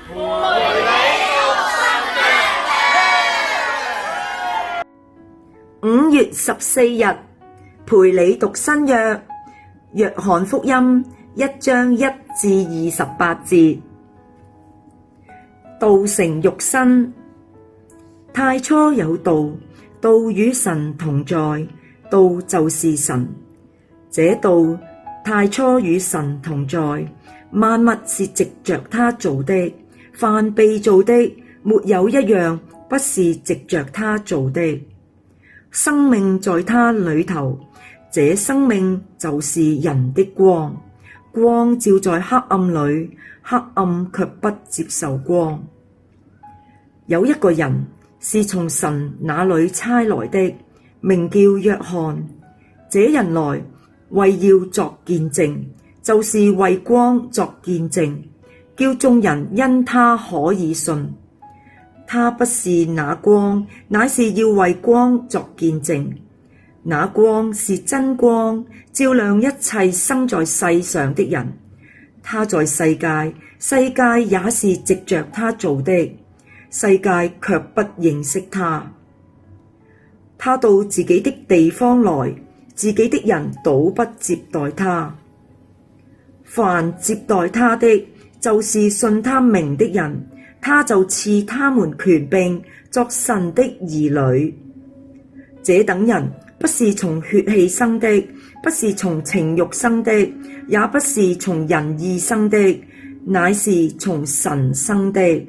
陪你讀新約。5月14日，陪你讀新約，約翰福音1章1至28節。道成肉身，太初有道，道與神同在，道就是神。這道太初與神同在，萬物是藉着他做的，凡被造的，沒有一樣不是藉着他做的。生命在他裏頭，這生命就是人的光，光照在黑暗裏，黑暗卻不接受光。有一個人是從神那裏差來的，名叫約翰。這人來為要作見證，就是為光作見證，叫眾人因他可以信。他不是那光，乃是要為光作見證。那光是真光，照亮一切生在世上的人。他在世界，世界也是藉着他做的，世界卻不認識他。他到自己的地方來，自己的人倒不接待他。凡接待他的，就是信他名的人，他就賜他們權柄作神的兒女。這等人不是從血氣生的，不是從情慾生的，也不是從人意生的，乃是從神生的。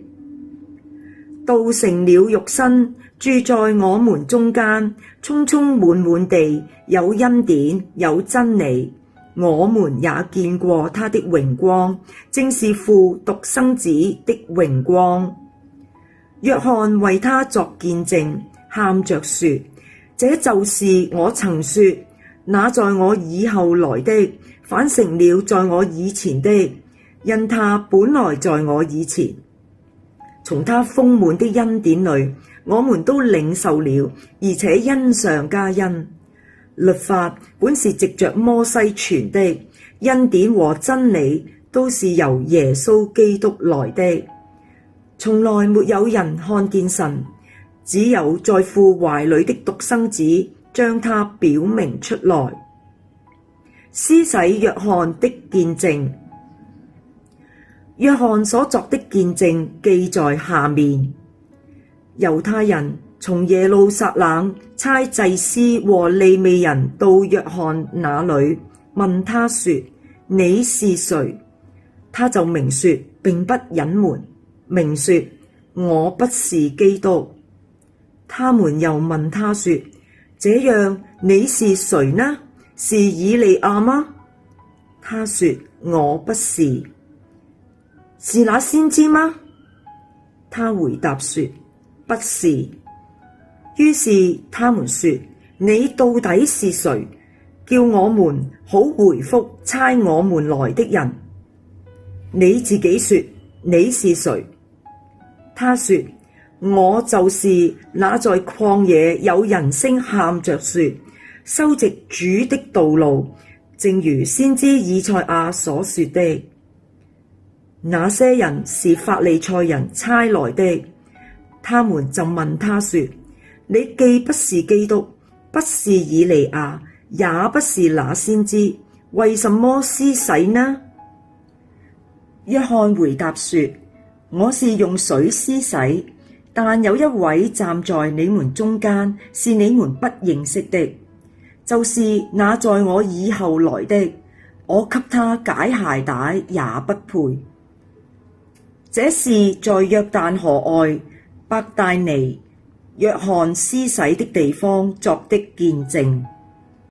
道成了肉身，住在我們中間，充充滿滿地有恩典有真理。我們也見過他的榮光，正是父獨生子的榮光。約翰為他作見證，喊着說：這就是我曾說，那在我以後來的，反成了在我以前的，因他本來在我以前。從他豐滿的恩典裏，我們都領受了，而且恩上加恩。律法本是藉着摩西傳的，恩典和真理都是由耶穌基督來的。從來沒有人看見神，只有在父懷裏的獨生子將他表明出來。施洗約翰的見證。約翰所作的見證記在下面。猶太人從耶路撒冷差祭司和利未人到約翰那裏，問他說：你是誰？他就明說，並不隱瞞，明說：我不是基督。他們又問他說：這樣你是誰呢？是以利亞嗎？他說：我不是。是那先知嗎？他回答說：不是。於是他們說：你到底是誰？叫我們好回覆差我們來的人。你自己說你是誰？他說：我就是那在曠野有人聲喊着說，修直主的道路，正如先知以賽亞所說的。那些人是法利賽人差來的，他們就問他說：你既不是基督，不是以利亞，也不是那先知，為什麼施洗呢？約翰回答說：我是用水施洗，但有一位站在你們中間，是你們不認識的，就是那在我以後來的，我給他解鞋帶也不配。這是在約旦河外伯大尼約翰施洗的地方作的見證。